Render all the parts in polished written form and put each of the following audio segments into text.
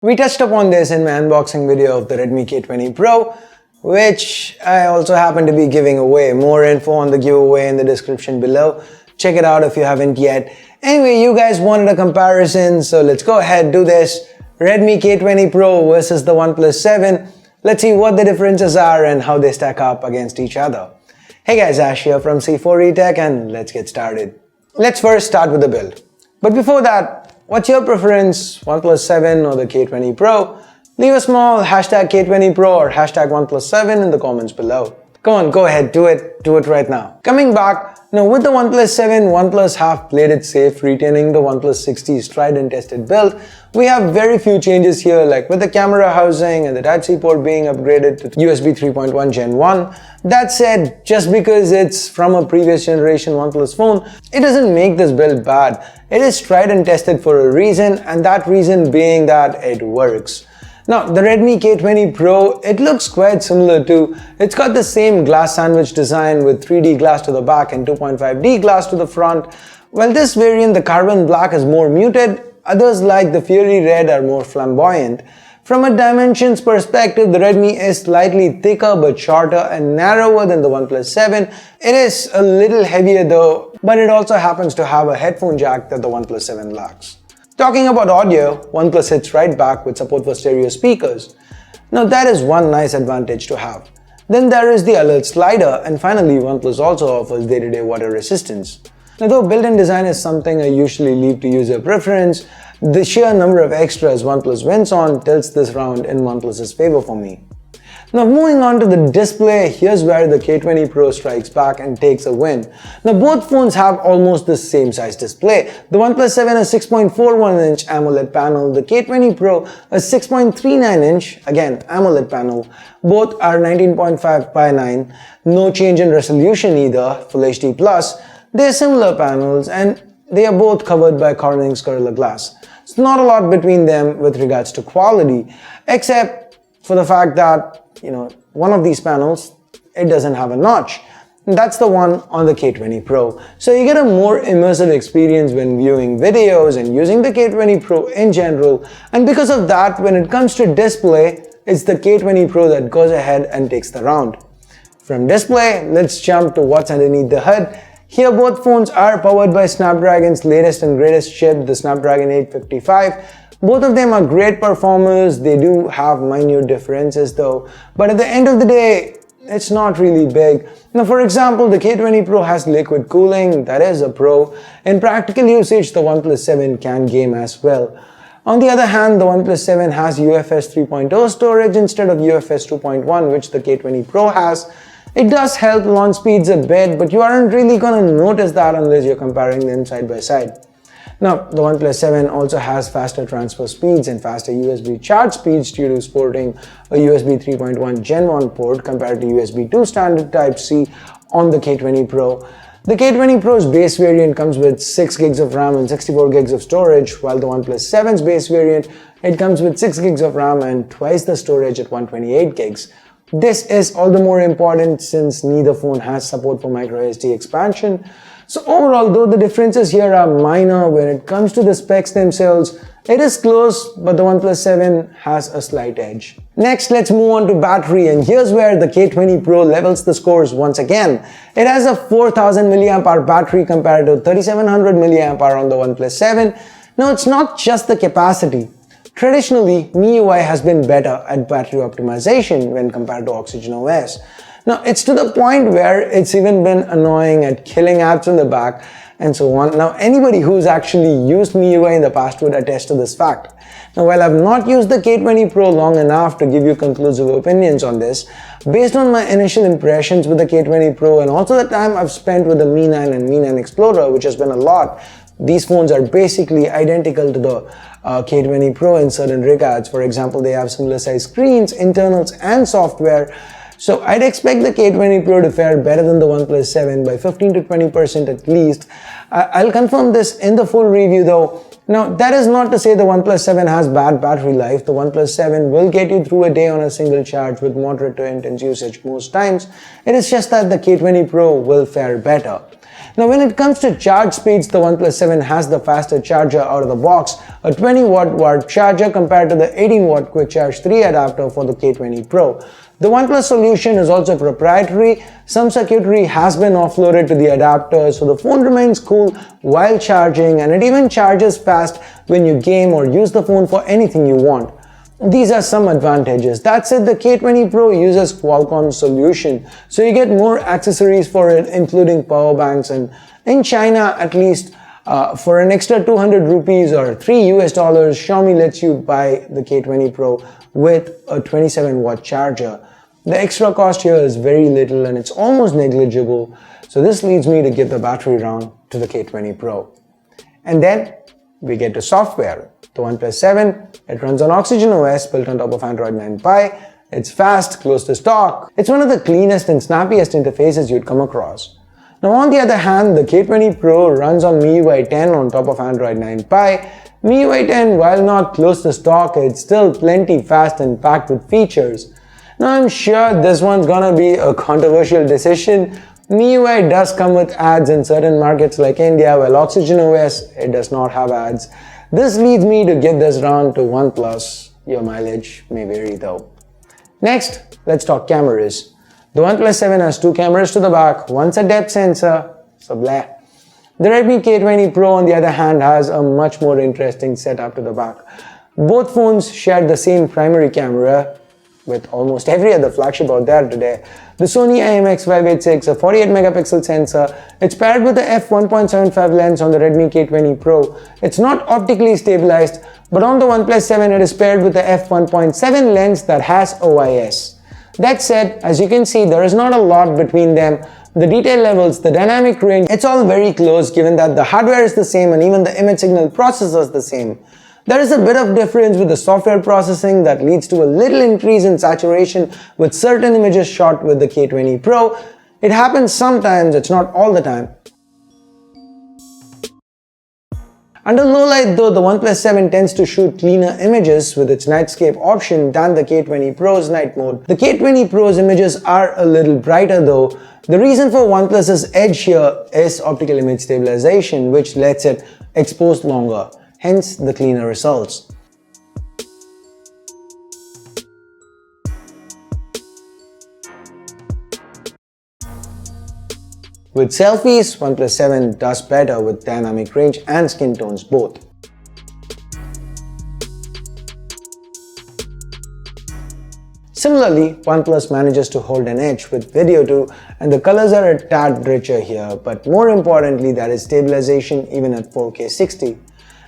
We touched upon this in my unboxing video of the Redmi K20 Pro, which I also happen to be giving away. More info on the giveaway in the description below. Check it out if you haven't yet. Anyway, you guys wanted a comparison, so let's go ahead, do this. Redmi K20 Pro versus the OnePlus 7. Let's see what the differences are and how they stack up against each other. Hey guys, Ash here from C4eTech and let's get started. Let's first start with the build. But before that, what's your preference, OnePlus 7 or the K20 Pro? Leave a small hashtag K20 Pro or hashtag OnePlus 7 in the comments below. Come on, go ahead, do it right now. Coming back, now with the OnePlus 7, OnePlus have played it safe, retaining the OnePlus 60's tried and tested build. We have very few changes here, like with the camera housing and the Type-C port being upgraded to USB 3.1 Gen 1. That said, just because it's from a previous generation OnePlus phone, it doesn't make this build bad. It is tried and tested for a reason, and that reason being that it works. Now, the Redmi K20 Pro, it looks quite similar too. It's got the same glass sandwich design with 3D glass to the back and 2.5D glass to the front. While this variant, the carbon black, is more muted, others like the Fury Red are more flamboyant. From a dimensions perspective, the Redmi is slightly thicker but shorter and narrower than the OnePlus 7. It is a little heavier though, but it also happens to have a headphone jack that the OnePlus 7 lacks. Talking about audio, OnePlus hits right back with support for stereo speakers. Now that is one nice advantage to have. Then there is the alert slider, and finally OnePlus also offers day-to-day water resistance. Now though built-in design is something I usually leave to user preference, the sheer number of extras OnePlus wins on tilts this round in OnePlus's favor for me. Now moving on to the display, here's where the K20 Pro strikes back and takes a win. Now both phones have almost the same size display. The OnePlus 7 has 6.41-inch AMOLED panel, the K20 Pro a 6.39-inch, again AMOLED panel. Both are 19.5:9, no change in resolution either, Full HD+. They're similar panels and they are both covered by Corning's Gorilla Glass. It's not a lot between them with regards to quality, except for the fact that one of these panels, it doesn't have a notch. That's the one on the K20 Pro. So you get a more immersive experience when viewing videos and using the K20 Pro in general. And because of that, when it comes to display, it's the K20 Pro that goes ahead and takes the round. From display, let's jump to what's underneath the hood. Here both phones are powered by Snapdragon's latest and greatest chip, the Snapdragon 855. Both of them are great performers. They do have minute differences though, but at the end of the day, it's not really big. Now for example, the K20 Pro has liquid cooling, that is a pro. In practical usage, the OnePlus 7 can game as well. On the other hand, the OnePlus 7 has UFS 3.0 storage instead of UFS 2.1, which the K20 Pro has. It does help launch speeds a bit, but you aren't really gonna notice that unless you're comparing them side by side. Now, the OnePlus 7 also has faster transfer speeds and faster USB charge speeds due to sporting a USB 3.1 Gen 1 port compared to USB 2 standard Type-C on the K20 Pro. The K20 Pro's base variant comes with 6 gigs of RAM and 64 gigs of storage, while the OnePlus 7's base variant, it comes with 6 gigs of RAM and twice the storage at 128 gigs. This is all the more important since neither phone has support for microSD expansion. So overall, though the differences here are minor when it comes to the specs themselves, it is close, but the OnePlus 7 has a slight edge. Next, let's move on to battery, and here's where the K20 Pro levels the scores once again. It has a 4000 mAh battery compared to 3700 mAh on the OnePlus 7. Now, it's not just the capacity. Traditionally, MIUI has been better at battery optimization when compared to Oxygen OS. Now, it's to the point where it's even been annoying at killing apps in the back and so on. Now, anybody who's actually used MIUI in the past would attest to this fact. Now, while I've not used the K20 Pro long enough to give you conclusive opinions on this, based on my initial impressions with the K20 Pro and also the time I've spent with the Mi 9 and Mi 9 Explorer, which has been a lot, these phones are basically identical to the K20 Pro in certain regards. For example, they have similar size screens, internals and software. So I'd expect the K20 Pro to fare better than the OnePlus 7 by 15 to 20% at least. I'll confirm this in the full review though. Now that is not to say the OnePlus 7 has bad battery life. The OnePlus 7 will get you through a day on a single charge with moderate to intense usage most times. It is just that the K20 Pro will fare better. Now when it comes to charge speeds, the OnePlus 7 has the faster charger out of the box, a 20 watt charger compared to the 18 watt quick charge 3 adapter for the K20 Pro. The OnePlus solution is also proprietary. Some circuitry has been offloaded to the adapter, so the phone remains cool while charging, and it even charges fast when you game or use the phone for anything you want. These are some advantages. That said, the K20 Pro uses Qualcomm solution, so you get more accessories for it, including power banks, and in China at least, for an extra 200 rupees or $3 Xiaomi lets you buy the K20 Pro with a 27 watt charger. The extra cost here is very little and it's almost negligible, so this leads me to give the battery round to the K20 Pro. And then we get to software. The OnePlus 7, it runs on Oxygen OS built on top of Android 9 Pie. It's fast, close to stock. It's one of the cleanest and snappiest interfaces you'd come across. Now on the other hand, the K20 Pro runs on MIUI 10 on top of Android 9 Pie. MIUI 10, while not close to stock, it's still plenty fast and packed with features. Now I'm sure this one's gonna be a controversial decision. MIUI does come with ads in certain markets like India, while Oxygen OS, it does not have ads. This leads me to give this round to OnePlus. Your mileage may vary though. Next, let's talk cameras. The OnePlus 7 has two cameras to the back, one's a depth sensor, so blah. The Redmi K20 Pro on the other hand has a much more interesting setup to the back. Both phones share the same primary camera with almost every other flagship out there today. The Sony IMX586, a 48 megapixel sensor, it's paired with the f1.75 lens on the Redmi K20 Pro. It's not optically stabilized, but on the OnePlus 7 it is paired with the f1.7 lens that has OIS. That said, as you can see, there is not a lot between them. The detail levels, the dynamic range, it's all very close given that the hardware is the same and even the image signal processor is the same. There is a bit of difference with the software processing that leads to a little increase in saturation with certain images shot with the K20 Pro. It happens sometimes, it's not all the time. Under low light though, the OnePlus 7 tends to shoot cleaner images with its nightscape option than the K20 Pro's night mode. The K20 Pro's images are a little brighter though. The reason for OnePlus's edge here is optical image stabilization, which lets it expose longer, hence the cleaner results. With selfies, OnePlus 7 does better with dynamic range and skin tones both. Similarly, OnePlus manages to hold an edge with video too, and the colors are a tad richer here, but more importantly there is stabilization even at 4K 60.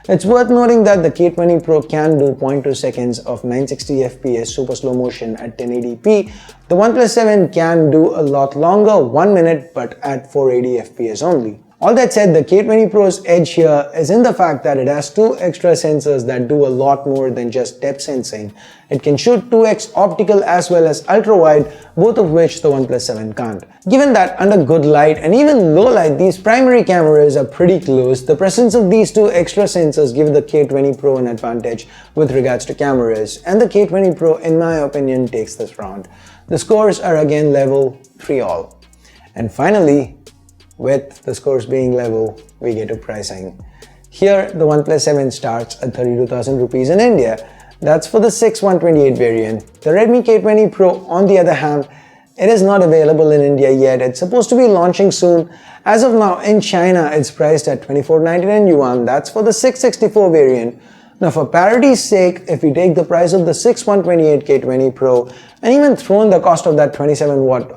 It's worth noting that the K20 Pro can do 0.2 seconds of 960 fps super slow motion at 1080p. The OnePlus 7 can do a lot longer, 1 minute, but at 480 fps only. All that said, the K20 Pro's edge here is in the fact that it has two extra sensors that do a lot more than just depth sensing. It can shoot 2x optical as well as ultra-wide, both of which the OnePlus 7 can't. Given that under good light and even low light these primary cameras are pretty close, the presence of these two extra sensors give the K20 Pro an advantage with regards to cameras, and the K20 Pro in my opinion takes this round. The scores are again level, 3-all. And finally, with the scores being level, we get to pricing. Here, the OnePlus 7 starts at 32,000 rupees in India. That's for the 6128 variant. The Redmi K20 Pro, on the other hand, it is not available in India yet. It's supposed to be launching soon. As of now, in China, it's priced at 2499 yuan. That's for the 664 variant. Now, for parity's sake, if we take the price of the 6128 K20 Pro and even throw in the cost of that 27 watt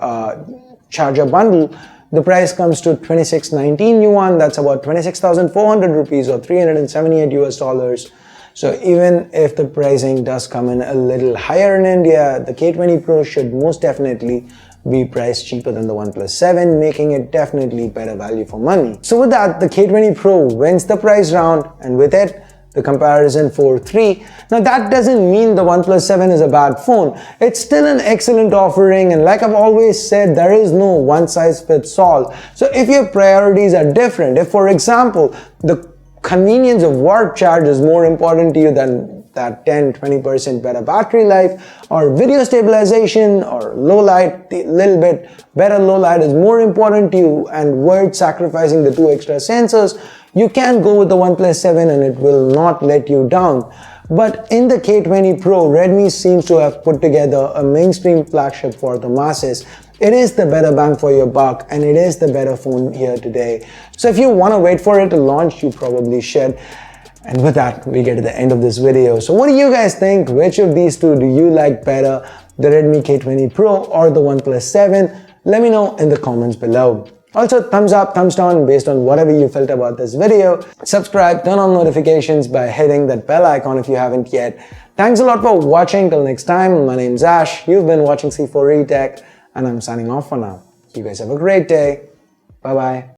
charger bundle, the price comes to 2619 yuan, that's about 26,400 rupees or $378. So even if the pricing does come in a little higher in India, the K20 Pro should most definitely be priced cheaper than the OnePlus 7, making it definitely better value for money. So with that, the K20 Pro wins the price round, and with it, the comparison 4-3. Now that doesn't mean the OnePlus 7 is a bad phone. It's still an excellent offering, and like I've always said, there is no one size fits all. So if your priorities are different, if for example, the convenience of warp charge is more important to you than that 10-20% better battery life, or video stabilization, or low light, a little bit better low light is more important to you, and worth sacrificing the 2 extra sensors, you can go with the OnePlus 7 and it will not let you down. But in the K20 Pro, Redmi seems to have put together a mainstream flagship for the masses. It is the better bang for your buck, and it is the better phone here today. So if you want to wait for it to launch, you probably should. And with that, we get to the end of this video. So what do you guys think? Which of these two do you like better? The Redmi K20 Pro or the OnePlus 7? Let me know in the comments below. Also, thumbs up, thumbs down based on whatever you felt about this video. Subscribe, turn on notifications by hitting that bell icon if you haven't yet. Thanks a lot for watching. Till next time, my name's Ash. You've been watching C4E Tech, and I'm signing off for now. You guys have a great day. Bye-bye.